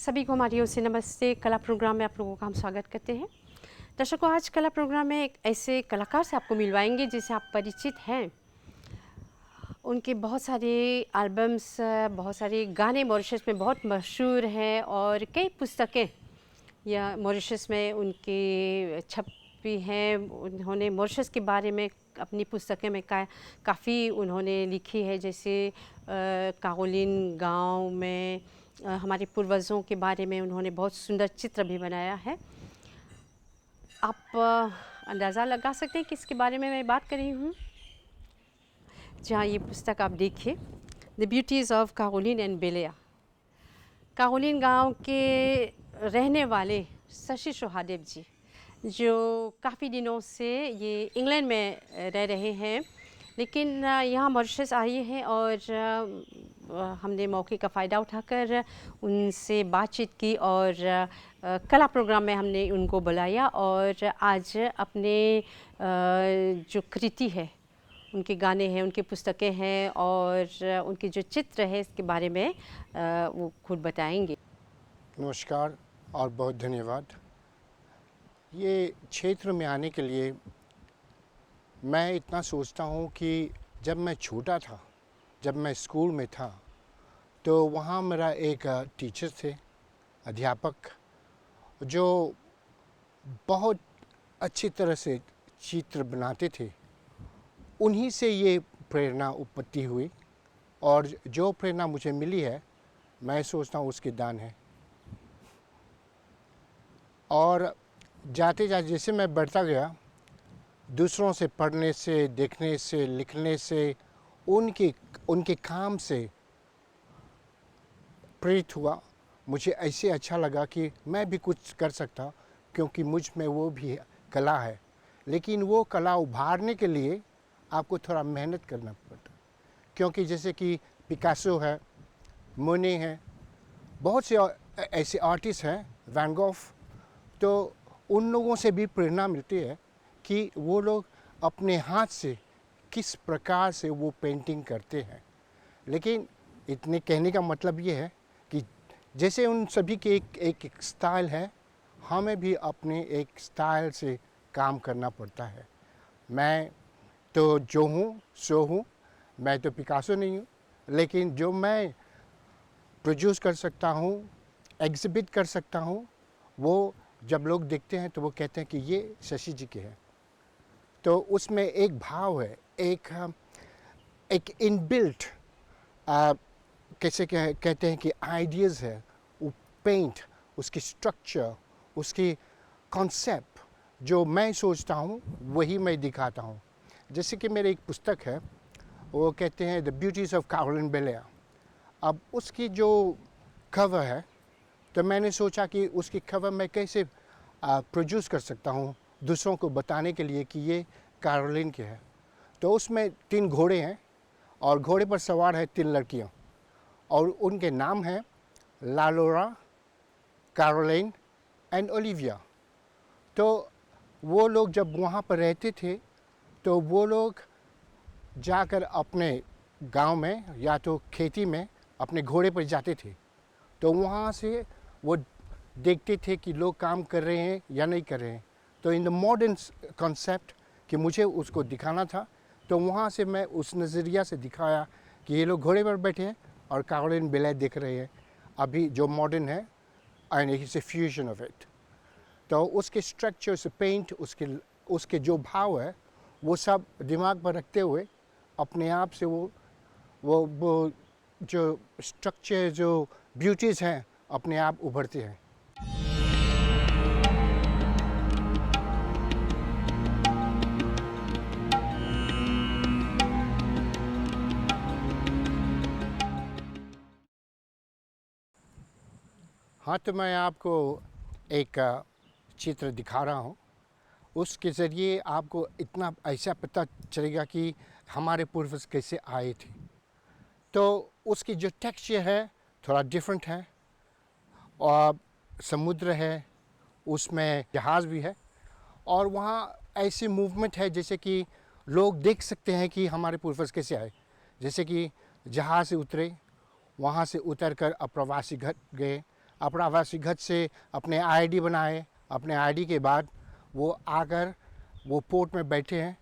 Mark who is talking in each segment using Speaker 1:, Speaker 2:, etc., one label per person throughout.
Speaker 1: सभी को हमारी ओर से नमस्ते। कला प्रोग्राम में आप लोगों का हम स्वागत करते हैं। दर्शकों, आज कला प्रोग्राम में एक ऐसे कलाकार से आपको मिलवाएंगे जिसे आप परिचित हैं। उनके बहुत सारे एल्बम्स, बहुत सारे गाने मॉरिशस में बहुत मशहूर हैं और कई पुस्तकें या मॉरिशस में उनकी छपी हैं। उन्होंने मॉरिशस के बारे में अपनी पुस्तकें में काफ़ी उन्होंने लिखी है, जैसे कागोलिन गांव में हमारे पूर्वजों के बारे में उन्होंने बहुत सुंदर चित्र भी बनाया है। आप अंदाज़ा लगा सकते हैं किसके बारे में मैं बात कर रही हूँ। जहाँ ये पुस्तक आप देखिए, द ब्यूटीज़ ऑफ कागोलिन एंड बेलिया। कागोलिन गांव के रहने वाले शशि सोहादेव जी, जो काफ़ी दिनों से ये इंग्लैंड में रह रहे हैं, लेकिन यहाँ मॉरिशस आए हैं और हमने मौके का फ़ायदा उठाकर उनसे बातचीत की और कला प्रोग्राम में हमने उनको बुलाया और आज अपने जो कृति है, उनके गाने हैं, उनकी पुस्तकें हैं और उनके जो चित्र है इसके बारे में वो खुद बताएंगे।
Speaker 2: नमस्कार और बहुत धन्यवाद। ये क्षेत्र में आने के लिए मैं इतना सोचता हूँ कि जब मैं छोटा था, जब मैं स्कूल में था, तो वहाँ मेरा एक टीचर थे, अध्यापक, जो बहुत अच्छी तरह से चित्र बनाते थे। उन्हीं से ये प्रेरणा उत्पत्ति हुई और जो प्रेरणा मुझे मिली है, मैं सोचता हूँ उसके दान है। और जाते जाते जैसे मैं बढ़ता गया, दूसरों से पढ़ने से, देखने से, लिखने से, उनके काम से प्रेरित हुआ। मुझे ऐसे अच्छा लगा कि मैं भी कुछ कर सकता, क्योंकि मुझ में वो भी कला है। लेकिन वो कला उभारने के लिए आपको थोड़ा मेहनत करना पड़ता, क्योंकि जैसे कि पिकासो है, मोने है, बहुत से ऐसे आर्टिस्ट हैं, वैन गॉग, तो उन लोगों से भी प्रेरणा मिलती है कि वो लोग अपने हाथ से किस प्रकार से वो पेंटिंग करते हैं। लेकिन इतने कहने का मतलब ये है कि जैसे उन सभी के एक स्टाइल है, हमें भी अपने एक स्टाइल से काम करना पड़ता है। मैं तो जो हूँ सो हूँ, मैं तो पिकासो नहीं हूँ, लेकिन जो मैं प्रोड्यूस कर सकता हूँ, एग्जिबिट कर सकता हूँ, वो जब लोग देखते हैं तो वो कहते हैं कि ये शशि जी के हैं। तो उसमें एक भाव है, एक इनबिल्ट कैसे कहते हैं कि आइडियाज़ है, वो पेंट, उसकी स्ट्रक्चर, उसकी कॉन्सेप्ट जो मैं सोचता हूँ वही मैं दिखाता हूँ। जैसे कि मेरी एक पुस्तक है, वो कहते हैं द ब्यूटीज़ ऑफ कागोलिन बेलिया। अब उसकी जो कवर है, तो मैंने सोचा कि उसकी कवर मैं कैसे प्रोड्यूस कर सकता हूँ दूसरों को बताने के लिए कि ये कारोलिन के है। तो उसमें 3 घोड़े हैं और घोड़े पर सवार है 3 लड़कियाँ और उनके नाम हैं लालोरा, कैरोलिन एंड ओलिविया। तो वो लोग जब वहाँ पर रहते थे, तो वो लोग जाकर अपने गांव में या तो खेती में अपने घोड़े पर जाते थे। तो वहाँ से वो देखते थे कि लोग काम कर रहे हैं या नहीं कर रहे हैं। तो इन द मॉडर्न कॉन्सेप्ट कि मुझे उसको दिखाना था, तो वहाँ से मैं उस नज़रिया से दिखाया कि ये लोग घोड़े पर बैठे हैं और कागोलिन बेलिया देख रहे हैं, अभी जो मॉडर्न है, and it's a fusion of it. तो उसके स्ट्रक्चर से पेंट, उसके जो भाव है, वो सब दिमाग पर रखते हुए अपने आप से वो जो स्ट्रक्चर, जो ब्यूटीज़ हैं, अपने आप उभरते हैं। हाँ, तो मैं आपको एक चित्र दिखा रहा हूँ। उसके ज़रिए आपको इतना ऐसा पता चलेगा कि हमारे पूर्वज कैसे आए थे। तो उसकी जो टेक्सचर है थोड़ा डिफरेंट है, और समुद्र है, उसमें जहाज़ भी है, और वहाँ ऐसी मूवमेंट है जैसे कि लोग देख सकते हैं कि हमारे पूर्वज कैसे आए। जैसे कि जहाज़ से उतरे, वहाँ से उतर कर अप्रवासी घर गए, अपना आवासीय घर से अपने आईडी बनाए, अपने आईडी के बाद वो आकर वो पोर्ट में बैठे हैं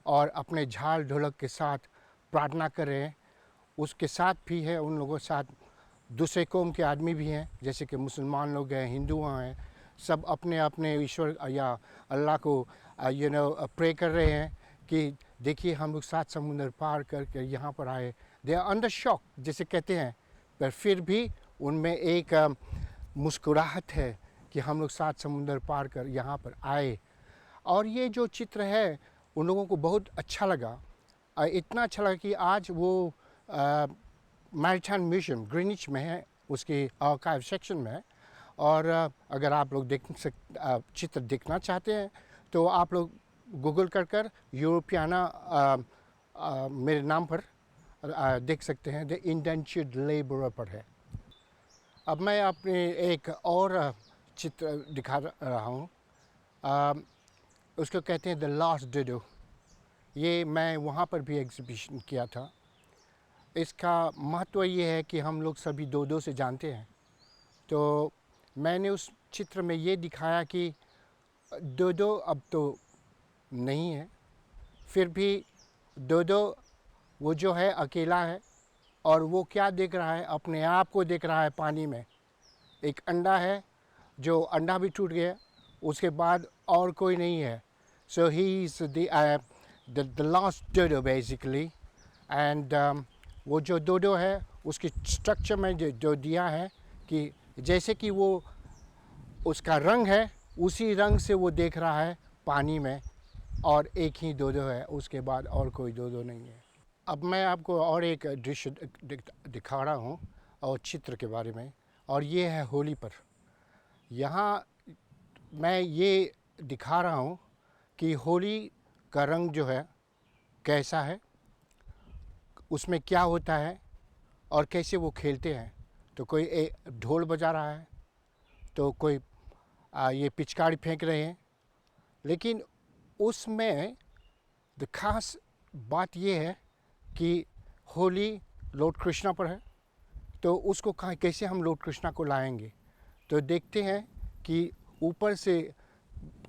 Speaker 2: और अपने झाल ढोलक के साथ प्रार्थना कर रहे हैं। उसके साथ भी है उन लोगों के साथ दूसरे कौम के आदमी भी हैं, जैसे कि मुसलमान लोग हैं, हिंदू हैं, सब अपने अपने ईश्वर या अल्लाह को प्रे कर रहे हैं कि देखिए हम लोग 7 समुंदर पार करके यहाँ पर आए। दे आर अंडर शॉक जैसे कहते हैं, पर फिर भी उनमें एक मुस्कुराहट है कि हम लोग 7 समुंदर पार कर यहाँ पर आए। और ये जो चित्र है उन लोगों को बहुत अच्छा लगा। इतना अच्छा लगा कि आज वो मैरीटाइम म्यूजियम ग्रीनिच में है, उसके आर्काइव सेक्शन में है। और अगर आप लोग चित्र देखना चाहते हैं तो आप लोग गूगल कर यूरोपियाना मेरे नाम पर देख सकते हैं, द इंडेंचर्ड लेबरर पर है। अब मैं अपने एक और चित्र दिखा रहा हूँ, उसको कहते हैं द लास्ट डोडो। ये मैं वहाँ पर भी एग्जीबिशन किया था। इसका महत्व ये है कि हम लोग सभी डोडो से जानते हैं, तो मैंने उस चित्र में ये दिखाया कि डोडो अब तो नहीं है, फिर भी डोडो वो जो है अकेला है और वो क्या देख रहा है, अपने आप को देख रहा है पानी में। एक अंडा है, जो अंडा भी टूट गया, उसके बाद और कोई नहीं है। So he is the last dodo basically. And वो जो डोडो है उसकी स्ट्रक्चर में जो दिया है कि जैसे कि वो उसका रंग है, उसी रंग से वो देख रहा है पानी में, और एक ही डोडो है, उसके बाद और कोई डोडो नहीं है। अब मैं आपको और एक दृश्य दिखा रहा हूँ और चित्र के बारे में, और ये है होली पर। यहाँ मैं ये दिखा रहा हूँ कि होली का रंग जो है कैसा है, उसमें क्या होता है और कैसे वो खेलते हैं। तो कोई ढोल बजा रहा है, तो कोई ये पिचकारी फेंक रहे हैं, लेकिन उसमें खास बात ये है कि होली लॉर्ड कृष्णा पर है, तो उसको कैसे हम लॉर्ड कृष्णा को लाएंगे। तो देखते हैं कि ऊपर से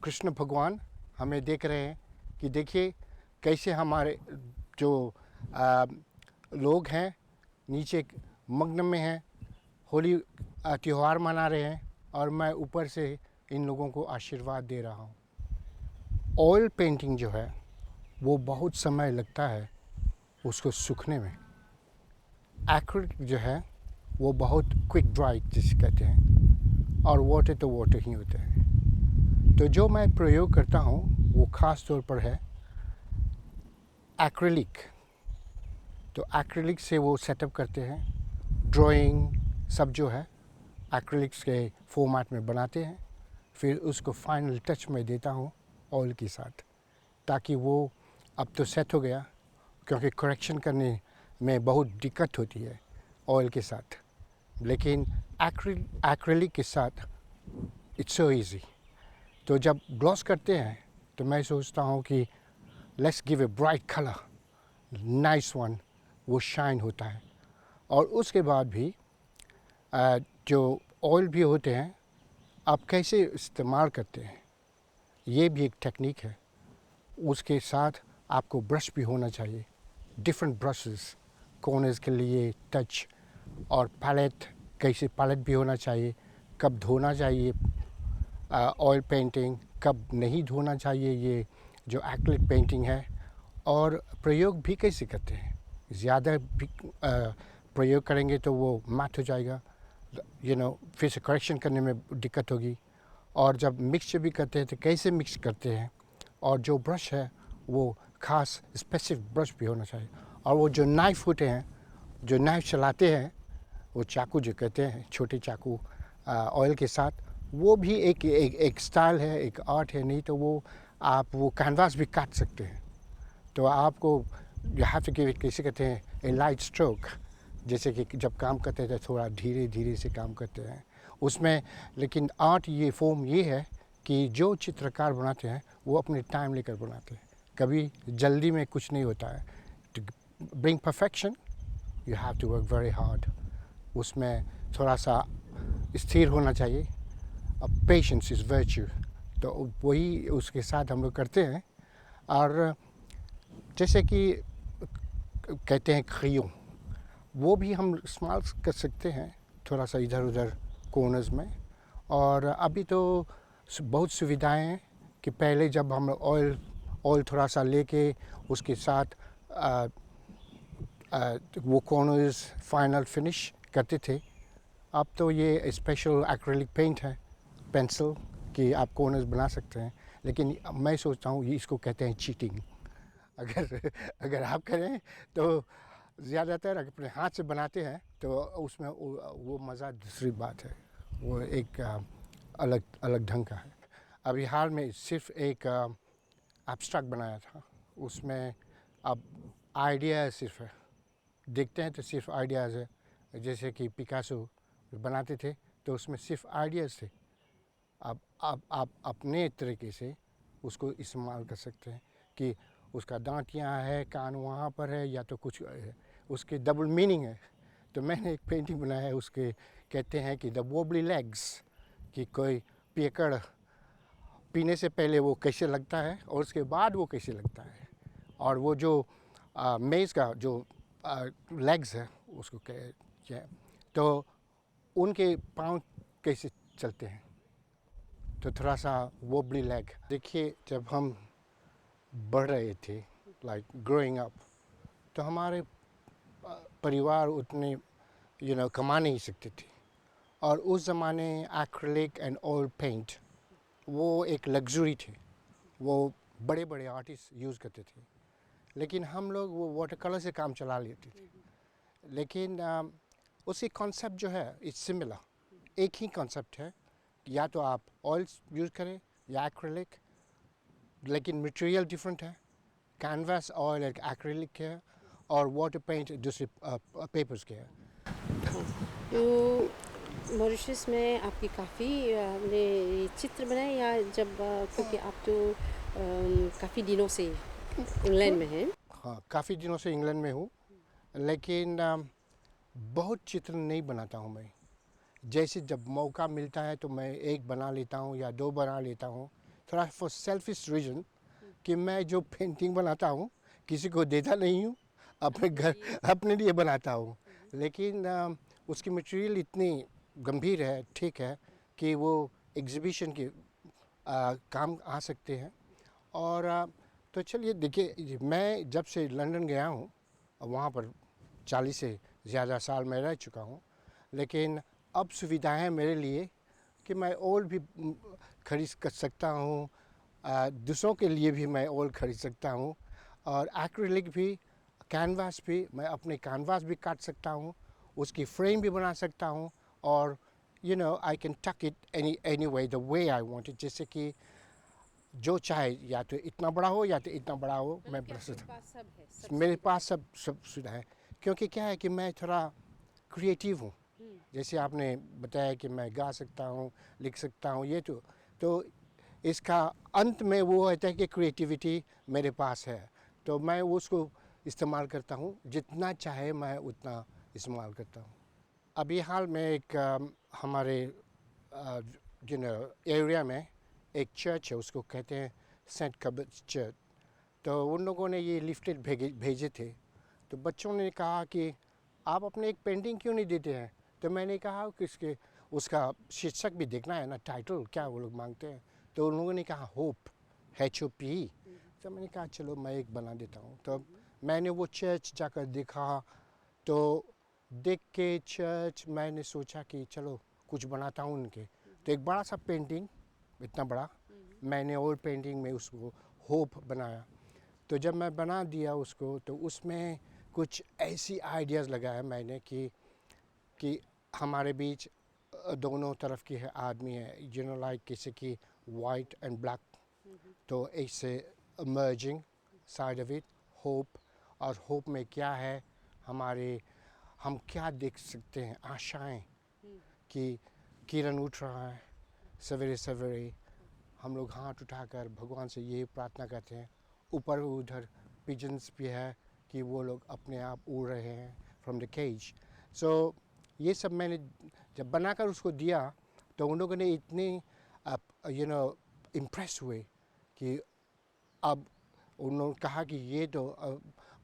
Speaker 2: कृष्ण भगवान हमें देख रहे हैं कि देखिए कैसे हमारे जो लोग हैं नीचे मग्न में हैं, होली त्यौहार मना रहे हैं, और मैं ऊपर से इन लोगों को आशीर्वाद दे रहा हूँ। ऑयल पेंटिंग जो है वो बहुत समय लगता है उसको सूखने में। एक्रिलिक जो है वो बहुत क्विक ड्राई जिसे कहते हैं, और वाटर तो वाटर ही होते हैं। तो जो मैं प्रयोग करता हूँ वो ख़ास तौर पर है एक्रिलिक। तो एक्रिलिक से वो सेटअप करते हैं, ड्राइंग सब जो है एक्रिलिक्स के फॉर्मेट में बनाते हैं, फिर उसको फाइनल टच में देता हूँ ऑयल के साथ, ताकि वो अब तो सेट हो गया, क्योंकि करेक्शन करने में बहुत दिक्कत होती है ऑयल के साथ, लेकिन एक्रिलिक के साथ इट्स सो इजी। तो जब ग्लॉस करते हैं तो मैं सोचता हूँ कि let's give a bright colour, nice one, वो शाइन होता है। और उसके बाद भी जो ऑयल भी होते हैं आप कैसे इस्तेमाल करते हैं, ये भी एक टेक्निक है। उसके साथ आपको ब्रश भी होना चाहिए, डिफरेंट ब्रशेस, कॉर्नर्स के लिए टच, और पैलेट, कैसे पैलेट भी होना चाहिए, कब धोना चाहिए ऑयल पेंटिंग, कब नहीं धोना चाहिए ये जो एक्रिलिक पेंटिंग है, और प्रयोग भी कैसे करते हैं। ज़्यादा भी प्रयोग करेंगे तो वो मैट हो जाएगा, फिर से करेक्शन करने में दिक्कत होगी। और जब मिक्सचर भी करते हैं तो कैसे मिक्स करते हैं, और जो ब्रश है वो ख़ास स्पेसिफिक ब्रश भी होना चाहिए। और वो जो नाइफ़ होते हैं, जो नाइफ़ चलाते हैं, वो चाकू जो कहते हैं, छोटे चाकू ऑयल के साथ, वो भी एक स्टाइल है, एक आर्ट है। नहीं तो वो आप वो कैनवास भी काट सकते हैं। तो आपको you have to give it, कैसे कहते हैं, ए लाइट स्ट्रोक, जैसे कि जब काम करते हैं थोड़ा धीरे धीरे से काम करते हैं उसमें। लेकिन आर्ट ये फॉर्म ये है कि जो चित्रकार बनाते हैं वो अपने टाइम लेकर बनाते हैं, कभी जल्दी में कुछ नहीं होता है। To bring perfection you have to work very hard. उसमें थोड़ा सा स्थिर होना चाहिए। पेशेंस इज़ वर्च्यू, तो वही उसके साथ हम लोग करते हैं। और जैसे कि कहते हैं क्रियो, वो भी हम इस्तेमाल कर सकते हैं थोड़ा सा इधर उधर कॉर्नर्स में। और अभी तो बहुत सुविधाएं हैं कि पहले जब हम ऑयल थोड़ा सा लेके उसके साथ आ, वो कॉर्नर्स फाइनल फिनिश करते थे। अब तो ये स्पेशल एक्रेलिक पेंट है, पेंसिल, कि आप कॉर्नर्स बना सकते हैं। लेकिन मैं सोचता हूँ ये इसको कहते हैं चीटिंग। अगर अगर आप करें तो ज़्यादातर अपने हाथ से बनाते हैं तो उसमें वो मज़ा दूसरी बात है, वो एक अलग अलग ढंग का है। अभी हाल में सिर्फ एक एब्स्ट्रैक्ट बनाया था, उसमें अब आइडिया सिर्फ है, देखते हैं तो सिर्फ आइडियाज़ है। जैसे कि पिकासो बनाते थे तो उसमें सिर्फ आइडियाज़ थे। अब आप अपने तरीके से उसको इस्तेमाल कर सकते हैं कि उसका दांत यहाँ है, कान वहाँ पर है, या तो कुछ है, उसके डबल मीनिंग है। तो मैंने एक पेंटिंग बनाया है, उसके कहते हैं कि द वोबली लेग्स, कि कोई पियकड़ पीने से पहले वो कैसे लगता है और उसके बाद वो कैसे लगता है। और वो जो मेज़ का जो लेग्स है उसको क्या, तो उनके पाँव कैसे चलते हैं, तो थोड़ा सा वोबली लेग। देखिए जब हम बढ़ रहे थे, लाइक ग्रोइंग अप, तो हमारे परिवार उतने कमा नहीं सकते थे। और उस ज़माने एक्रिलिक एंड ऑयल पेंट वो एक लग्जरी थे, वो बड़े बड़े आर्टिस्ट यूज़ करते थे। लेकिन हम लोग वो वाटर कलर से काम चला लेते थे। लेकिन उसकी कॉन्सेप्ट जो है इट्स सिमिलर, एक ही कॉन्सेप्ट है, या तो आप ऑयल यूज़ करें या एक्रिलिक, लेकिन मटेरियल डिफरेंट है। कैनवास ऑयल एक एक्रिलिक के है और वाटर पेंट दूसरे पेपर्स के है।
Speaker 1: हाँ, तो मॉरिशस में आपकी काफ़ी आपने चित्र बनाए, या जब क्योंकि आप तो काफ़ी दिनों से इंग्लैंड में हैं।
Speaker 2: हाँ, काफ़ी दिनों से इंग्लैंड में हूँ, लेकिन बहुत चित्र नहीं बनाता हूँ मैं। जैसे जब मौका मिलता है तो मैं एक बना लेता हूँ या दो बना लेता हूँ, थोड़ा फॉर सेल्फिश रीज़न, कि मैं जो पेंटिंग बनाता हूँ किसी को देता नहीं हूँ, अपने घर अपने लिए बनाता हूँ। लेकिन उसकी मटेरियल इतनी गंभीर है, ठीक है, कि वो एग्जीबिशन के काम आ सकते हैं। और तो चलिए देखिए, मैं जब से लंदन गया हूँ, वहाँ पर 40 से ज़्यादा साल मैं रह चुका हूँ। लेकिन अब सुविधाएं हैं मेरे लिए कि मैं ऑयल भी खरीद कर सकता हूँ, दूसरों के लिए भी मैं ऑयल खरीद सकता हूँ, और एक्रिलिक भी, कैनवास भी, मैं अपने कैनवास भी काट सकता हूँ, उसकी फ्रेम भी बना सकता हूँ। और आई कैन टक it any way the way I want it, जैसे कि जो चाहे, या तो इतना बड़ा हो या तो इतना बड़ा हो, मैं बना सकता हूँ। मेरे पास सब सुविधा है, क्योंकि क्या है कि मैं थोड़ा क्रिएटिव हूँ। जैसे आपने बताया कि मैं गा सकता हूँ, लिख सकता हूँ, ये तो इसका अंत में वो होता है कि क्रिएटिविटी मेरे पास है, तो मैं उसको इस्तेमाल करता हूँ, जितना चाहे मैं उतना इस्तेमाल करता हूँ। अभी हाल में एक हमारे एरिया में एक चर्च है, उसको कहते हैं सेंट कबर्ट्स चर्च। तो उन लोगों ने ये लिफलेट भेजे थे, तो बच्चों ने कहा कि आप अपने एक पेंटिंग क्यों नहीं देते हैं। तो मैंने कहा कि उसका शीर्षक भी देखना है ना, टाइटल क्या वो लोग मांगते हैं। तो उन लोगों ने कहा होप, HOP। तो मैंने कहा चलो मैं एक बना देता हूँ। तो मैंने वो चर्च जाकर देखा, तो देख के चर्च मैंने सोचा कि चलो कुछ बनाता हूँ उनके। तो एक बड़ा सा पेंटिंग, इतना बड़ा, मैंने और पेंटिंग में उसको होप बनाया। तो जब मैं बना दिया उसको, तो उसमें कुछ ऐसी आइडियाज़ लगाया मैंने कि हमारे बीच दोनों तरफ के आदमी है, लाइक किसी की वाइट एंड ब्लैक, तो ऐसे merging side of it hope. और होप में क्या है, हम क्या देख सकते हैं, आशाएं, कि किरण उठ रहा है सवेरे सवेरे, हम लोग हाथ उठाकर भगवान से ये प्रार्थना करते हैं। ऊपर उधर पिजन्स भी है कि वो लोग अपने आप उड़ रहे हैं फ्रॉम द केज। सो ये सब मैंने जब बनाकर उसको दिया तो उन लोगों ने इतने इम्प्रेस हुए कि अब उन लोगों ने कहा कि ये तो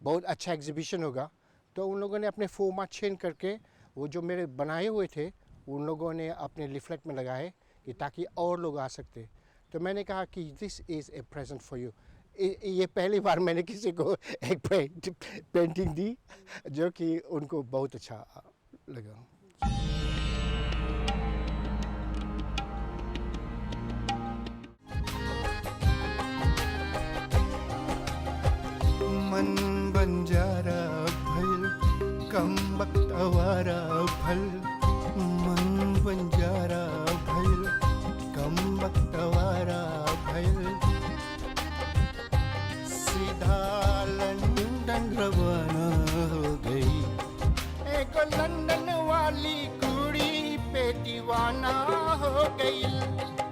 Speaker 2: बहुत अच्छा एग्जीबिशन होगा। तो उन लोगों ने अपने फॉर्मेट चेंज करके वो जो मेरे बनाए हुए थे उन लोगों ने अपने लिफलेट में लगाए कि ताकि और लोग आ सकते। तो मैंने कहा कि this is a present for you. ये पहली बार मैंने किसी को एक पेंटिंग दी जो कि उनको बहुत अच्छा लगा।
Speaker 3: मन बंजारा भल कम वक्त आवारा भल मन बंजारा भल कम वक्त आवारा भल सीधा लंदन रवाना हो गई एक लंदन वाली कुड़ी पे दीवाना हो गई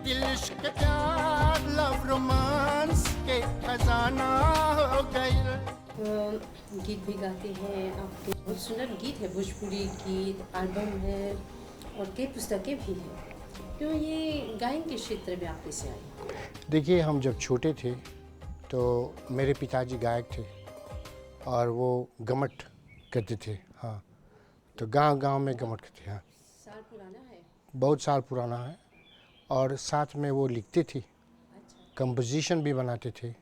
Speaker 3: दिल इश्क प्यार लव रोमांस के खजाना हो गई।
Speaker 1: गीत भी गाते हैं आपके, बहुत सुंदर गीत है, भोजपुरी गीत, एल्बम है और कई पुस्तकें भी हैं। क्यों ये गायन के क्षेत्र में आप कैसे आए?
Speaker 2: देखिए, हम जब छोटे थे तो मेरे पिताजी गायक थे और वो गमट करते थे। हाँ, तो गांव-गांव में गमट करते। हाँ,
Speaker 1: साल पुराना है?
Speaker 2: बहुत साल पुराना है और साथ में वो लिखते थे,
Speaker 1: अच्छा।
Speaker 2: कंपोजिशन भी बनाते थे।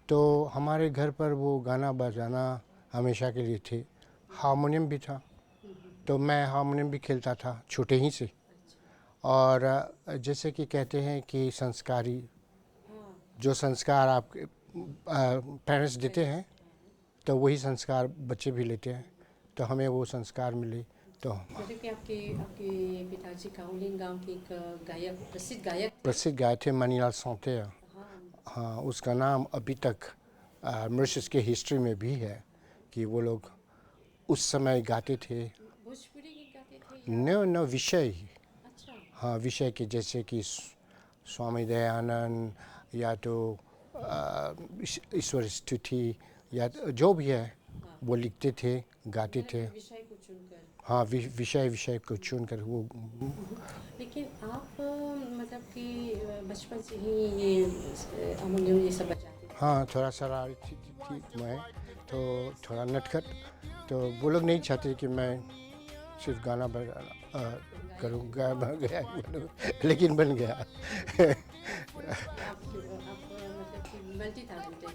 Speaker 2: तो हमारे घर पर वो गाना बजाना हमेशा के लिए थे। हारमोनियम भी था, तो मैं हारमोनियम भी खेलता था छोटे ही से। और जैसे कि कहते हैं कि संस्कारी, जो संस्कार आपके पेरेंट्स देते हैं तो वही संस्कार बच्चे भी लेते हैं। तो हमें वो संस्कार मिले। तो
Speaker 1: मतलब कि आपके आपके पिताजी काउलिंग गांव के एक गायक, प्रसिद्ध गायक थे।
Speaker 2: प्रसिद्ध गाय थे मनीलाल सौंतेया।
Speaker 1: हाँ,
Speaker 2: हाँ, उसका नाम अभी तक मॉरिशस के हिस्ट्री में भी है कि वो लोग उस समय गाते थे।
Speaker 1: भोजपुरी गीत गाते थे या?
Speaker 2: न विषय ही।
Speaker 1: अच्छा।
Speaker 2: हाँ, विषय के जैसे कि स्वामी दयानंद या तो ईश्वर स्तुति या जो भी है वो लिखते थे, गाते थे।
Speaker 1: विषय को चुनकर।
Speaker 2: हाँ, विषय को चुनकर वो।
Speaker 1: लेकिन आप मतलब कि बचपन से ही ये हारमोनियम ये सब बजाते थे?
Speaker 2: हाँ, थोड़ा शरारती थी मैं, तो थोड़ा नटखट। तो वो लोग नहीं चाहते कि मैं सिर्फ गाना बजाना करूँ, बन गया लेकिन बन गया।
Speaker 1: आप मतलब कि मल्टी टैलेंटेड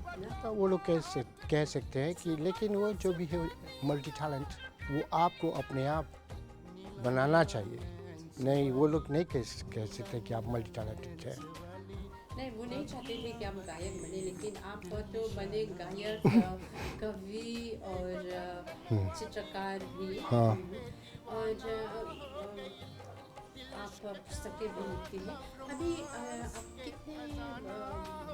Speaker 1: है ना?
Speaker 2: तो वो लोग कह सकते हैं कि, लेकिन वो जो भी है मल्टी टैलेंट वो आपको अपने आप बनाना चाहिए। नहीं, वो लोग नहीं कह सकते कि आप मल्टी टैलेंटेड हैं।
Speaker 1: नहीं, वो नहीं चाहते थे कि आप गायक बने, लेकिन आप तो बने गायक, कवि और चित्रकार भी।
Speaker 2: हाँ।
Speaker 1: और आप पुस्तकें भी लिखते हैं। अभी आप कितने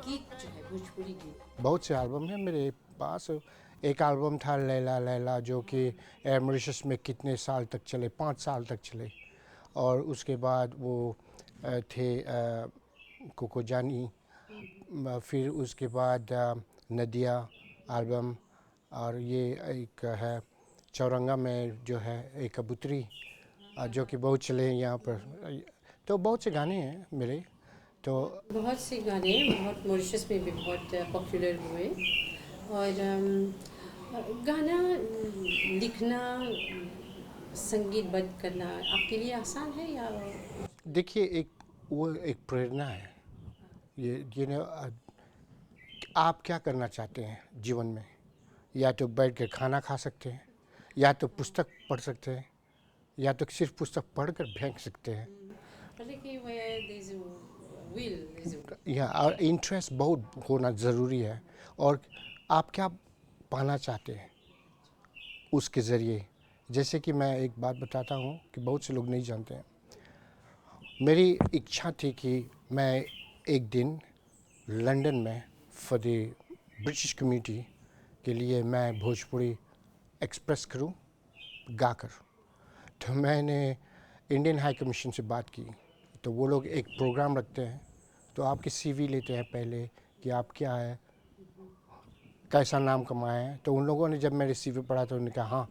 Speaker 1: गीत जो है भोजपुरी गीत?
Speaker 2: बहुत से एल्बम हैं मेरे पास। एक एल्बम था लैला लैला जो कि मॉरिशस में कितने साल तक चले, 5 साल तक चले। और उसके बाद वो थे कोको जानी, फिर उसके बाद नदिया एल्बम, और ये एक है चौरंगा में जो है एक कबूतरी, जो कि बहुत चले हैं यहाँ पर। तो बहुत से गाने हैं मेरे। तो
Speaker 1: बहुत से गाने बहुत मॉरिशस में भी बहुत पॉपुलर हुए। और गाना लिखना, संगीतबद्ध करना आपके लिए आसान है या?
Speaker 2: देखिए, वो एक प्रेरणा है। ये ना, आप क्या करना चाहते हैं जीवन में? या तो बैठ कर खाना खा सकते हैं, या तो पुस्तक पढ़ सकते हैं, या तो सिर्फ पुस्तक पढ़कर फेंक सकते हैं।
Speaker 1: मतलब कि
Speaker 2: या और इंटरेस्ट बहुत होना ज़रूरी है। और आप क्या पाना चाहते हैं उसके ज़रिए। जैसे कि मैं एक बात बताता हूँ कि बहुत से लोग नहीं जानते हैं। मेरी इच्छा थी कि मैं एक दिन लंदन में फॉर द ब्रिटिश कम्युनिटी के लिए मैं भोजपुरी एक्सप्रेस करूं गाकर। तो मैंने इंडियन हाई कमीशन से बात की। तो वो लोग एक प्रोग्राम रखते हैं, तो आपकी सीवी लेते हैं पहले कि आप क्या है, कैसा नाम कमाए हैं। तो उन लोगों ने जब मेरे सीवी पढ़ा तो उन्होंने कहा हाँ,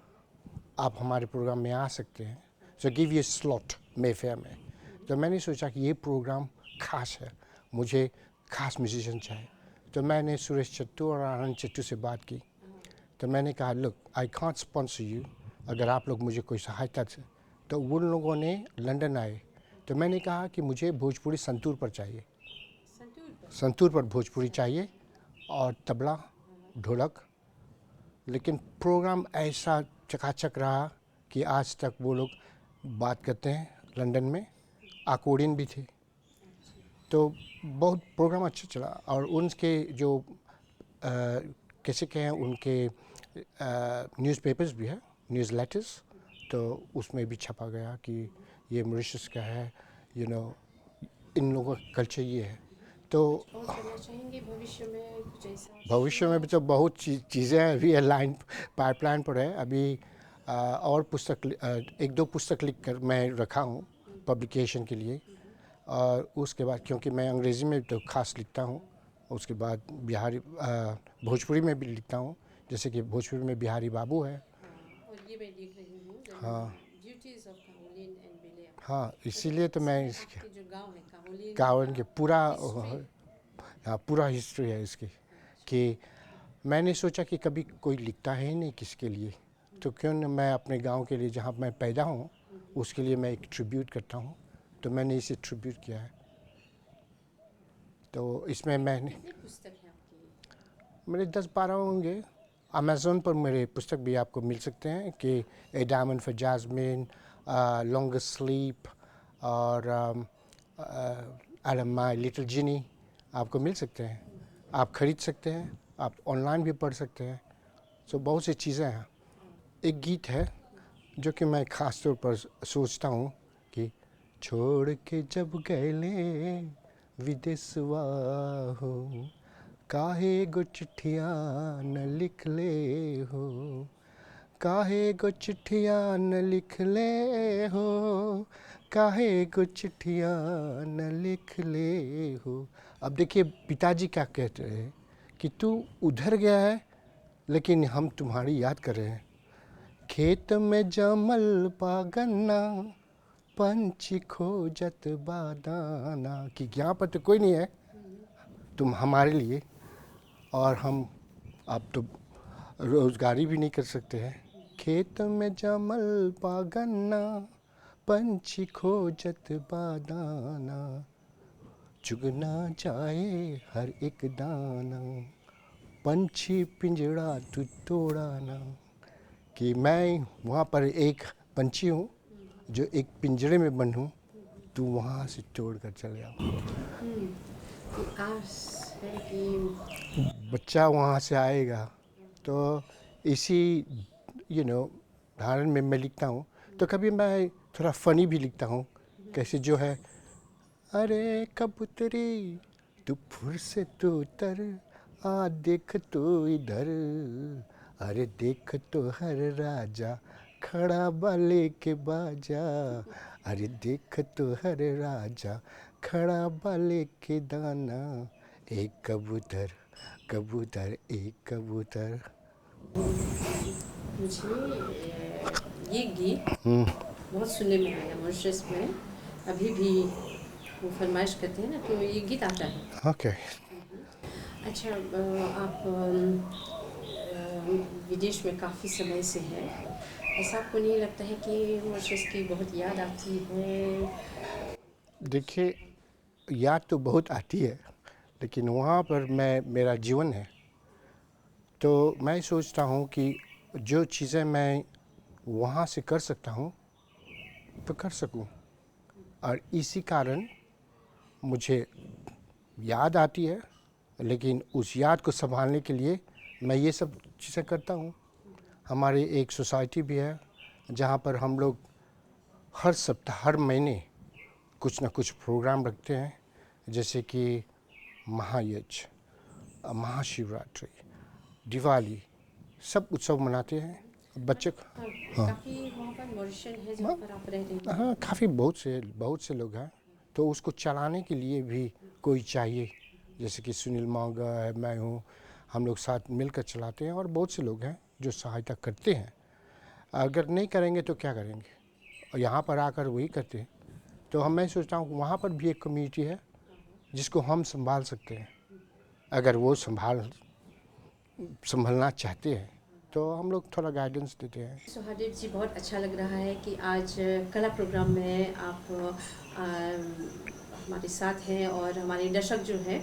Speaker 2: आप हमारे प्रोग्राम में आ सकते हैं, so give you slot Mayfair में। तो मैंने सोचा कि ये प्रोग्राम खास है, मुझे खास म्यूजिशियन चाहिए। तो मैंने सुरेश चट्टू और आनंद चट्टू से बात की। तो मैंने कहा look, I can't sponsor you, अगर आप लोग मुझे कोई सहायता से। तो उन लोगों ने लंदन आए। तो मैंने कहा कि मुझे भोजपुरी संतूर पर चाहिए, संतूर पर भोजपुरी चाहिए और तबला ढोलक। लेकिन प्रोग्राम ऐसा चकाचक रहा कि आज तक वो लोग बात करते हैं। लंदन में अकॉर्डियन भी थे। तो बहुत प्रोग्राम अच्छा चला। और उनके जो कैसे कहें, उनके न्यूज़पेपर्स भी है, न्यूज़ लेटर्स, तो उसमें भी छपा गया कि ये मॉरिशस का है, यू नो, इन लोगों का कल्चर ये है। तो
Speaker 1: और करना चाहेंगे भविष्य में कुछ ऐसा?
Speaker 2: भविष्य में भी तो बहुत चीज़ें अभी लाइन पाइपलाइन पर है। अभी और पुस्तक, एक दो पुस्तक लिख कर मैं रखा हूँ पब्लिकेशन के लिए। और उसके बाद, क्योंकि मैं अंग्रेज़ी में तो खास लिखता हूँ, उसके बाद बिहारी भोजपुरी में भी लिखता हूँ। जैसे कि भोजपुरी में बिहारी बाबू है।
Speaker 1: और ये मैं देख रही हूँ,
Speaker 2: हाँ
Speaker 1: ड्यूटीज ऑफ काहुलिन एंड बिलिया।
Speaker 2: हाँ, इसीलिए तो मैं इसके
Speaker 1: आपके जो गांव है काहुलिन
Speaker 2: कावन के पूरा
Speaker 1: history।
Speaker 2: हाँ, पूरा हिस्ट्री है इसकी। कि मैंने सोचा कि कभी कोई लिखता है ही नहीं किसके लिए, तो क्यों न मैं अपने गांव के लिए, जहां मैं पैदा हूं, उसके लिए मैं एक ट्रिब्यूट करता हूं। तो मैंने इसे ट्रिब्यूट किया है। तो इसमें मैंने,
Speaker 1: कितनी पुस्तक है आपकी?
Speaker 2: मेरे 10-12 होंगे। अमेज़ोन पर मेरे पुस्तक भी आपको मिल सकते हैं कि a diamond for Jasmine, longest sleep और माय लिटिल जिनी आपको मिल सकते हैं। आप खरीद सकते हैं, आप ऑनलाइन भी पढ़ सकते हैं। सो बहुत सी चीज़ें हैं। एक गीत है जो कि मैं ख़ास तौर पर सोचता हूँ कि छोड़ के जब गए विदेशवा हो, काहे गो चिट्ठियाँ न लिख ले हो, काहे गो चिट्ठियाँ न लिख ले हो, काहे गो चिट्ठियाँ न लिख ले हो। अब देखिए पिताजी क्या कहते हैं कि तू उधर गया है लेकिन हम तुम्हारी याद कर रहे हैं। खेत में जमल पागन्ना, पंछी खोजत बादाना। कि यहाँ पर तो कोई नहीं है, तुम हमारे लिए। और हम अब तो रोजगारी भी नहीं कर सकते हैं। खेत में जमल पागन्ना, पंछी खोजत बादाना, चुगना जाए हर एक दाना, पंछी पिंजड़ा तू तोड़ाना। कि मैं वहाँ पर एक पंछी हूँ जो एक पिंजरे में बंद हूँ, तू वहाँ से तोड़ कर चले आओ।
Speaker 1: आस है कि
Speaker 2: बच्चा वहाँ से आएगा। तो इसी धारण में मैं लिखता हूँ। तो कभी मैं थोड़ा फ़नी भी लिखता हूँ, कैसे जो है, अरे कबूतरी तू फुर से तो उतर, आ देख तो इधर, अरे देख तो हर राजा खड़ा बाले के बाजा, अरे देख तो हर राजा खड़ा बाले के दाना, एक कबूतर कबूतर एक कबूतर।
Speaker 1: मुझे ये गीत बहुत सुनने में आया मॉरिशस में। अभी भी वो फरमाइश करते हैं ना, तो ये गीत आता है।
Speaker 2: ओके।
Speaker 1: अच्छा, आप विदेश में काफ़ी समय से हैं। ऐसा आपको नहीं लगता है कि मॉरिशस की बहुत याद आती है?
Speaker 2: देखिए, याद तो बहुत आती है, लेकिन वहाँ पर मेरा जीवन है। तो मैं सोचता हूँ कि जो चीज़ें मैं वहाँ से कर सकता हूँ तो कर सकूँ। और इसी कारण मुझे याद आती है, लेकिन उस याद को संभालने के लिए मैं ये सब चीज़ें करता हूँ। हमारी एक सोसाइटी भी है जहाँ पर हम लोग हर सप्ताह, हर महीने कुछ ना कुछ प्रोग्राम रखते हैं, जैसे कि महायज्ञ, महाशिवरात्रि, दिवाली, सब उत्सव मनाते हैं बच्चे।
Speaker 1: काफ़ी वहाँ पर मॉरिशन है जहाँ पर आप रह रहे हैं।
Speaker 2: हाँ, काफ़ी बहुत से लोग हैं। तो उसको चलाने के लिए भी कोई चाहिए, जैसे कि सुनील मांगा है, मैं हूँ, हम लोग साथ मिलकर चलाते हैं। और बहुत से लोग हैं जो सहायता करते हैं। अगर नहीं करेंगे तो क्या करेंगे, और यहाँ पर आकर वही करते हैं। तो मैं सोचता हूँ वहाँ पर भी एक कम्युनिटी है जिसको हम संभाल सकते हैं। अगर वो संभलना चाहते हैं तो हम लोग थोड़ा गाइडेंस देते हैं।
Speaker 1: सुहादेव जी, बहुत अच्छा लग रहा है कि आज कला प्रोग्राम में आप हमारे साथ हैं, और हमारे दर्शक जो हैं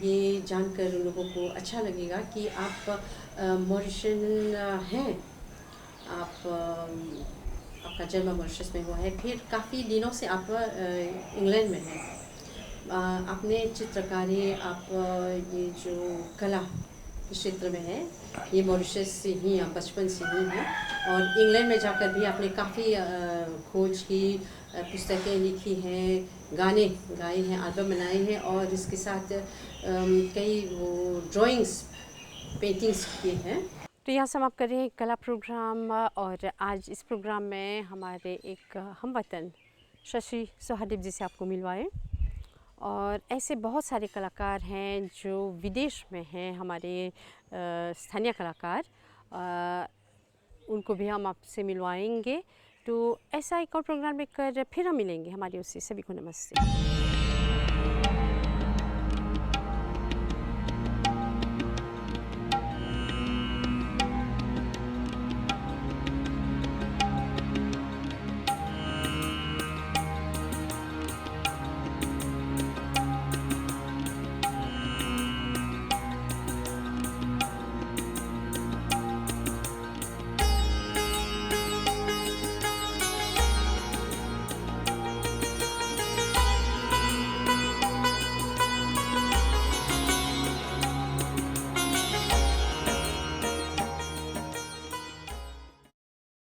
Speaker 1: ये जानकर उन लोगों को अच्छा लगेगा कि आप मॉरिशियन हैं। आपका जन्म मॉरिशस में हुआ है, फिर काफ़ी दिनों से आप इंग्लैंड में हैं। आपने चित्रकारी, आप ये जो कला के क्षेत्र में है, ये मॉरिशस से ही, आप बचपन से ही हैं, और इंग्लैंड में जाकर भी आपने काफ़ी खोज की, पुस्तकें लिखी हैं, गाने गाए हैं, एल्बम बनाए हैं, और इसके साथ कई वो ड्राइंग्स, पेंटिंग्स किए हैं। तो यहाँ समाप्त कर रहे हैं कला प्रोग्राम, और आज इस प्रोग्राम में हमारे एक हमवतन शशि सुहादेव जी से आपको मिलवाए। और ऐसे बहुत सारे कलाकार हैं जो विदेश में हैं, हमारे स्थानीय कलाकार, उनको भी हम आपसे मिलवाएंगे। तो ऐसा एक और प्रोग्राम लेकर फिर हम मिलेंगे। हमारी ओर से सभी को नमस्ते।